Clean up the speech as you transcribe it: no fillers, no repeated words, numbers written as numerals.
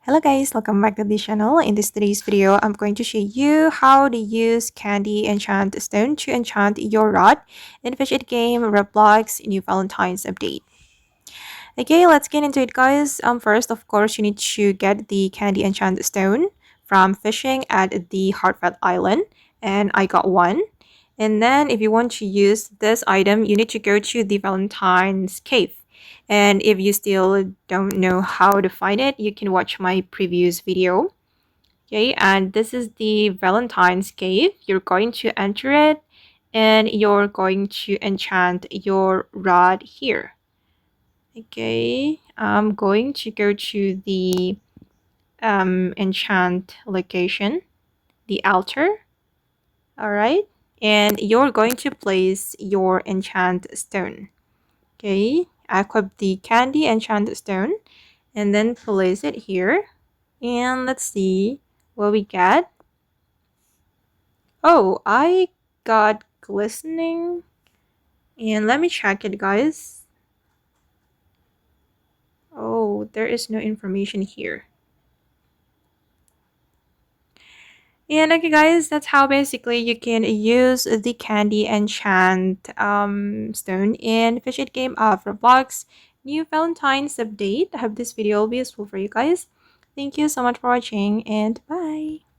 Hello guys, welcome back to the channel. In today's video, I'm going to show you how to use Candy Enchant Stone to enchant your rod in Fish It game Roblox New Valentine's update. Okay, let's get into it guys. First, of course, you need to get the Candy Enchant Stone from fishing at the Heartfelt Island, and I got one. And then if you want to use this item, you need to go to the Valentine's Cave. And if you still don't know how to find it, you can watch my previous video. Okay, and this is the Valentine's Cave. You're going to enter it and you're going to enchant your rod here. Okay, I'm going to go to the enchant location, the altar. All right, and you're going to place your enchant stone. Okay, equip the Candy Enchant Stone and then place it here. And let's see what we get. Oh, I got Glistening. And let me check it, guys. Oh, there is no information here. And okay guys, that's how basically you can use the Candy Enchant Stone in Fish It game of Roblox New Valentine's update. I hope this video will be useful for you guys. Thank you so much for watching and bye!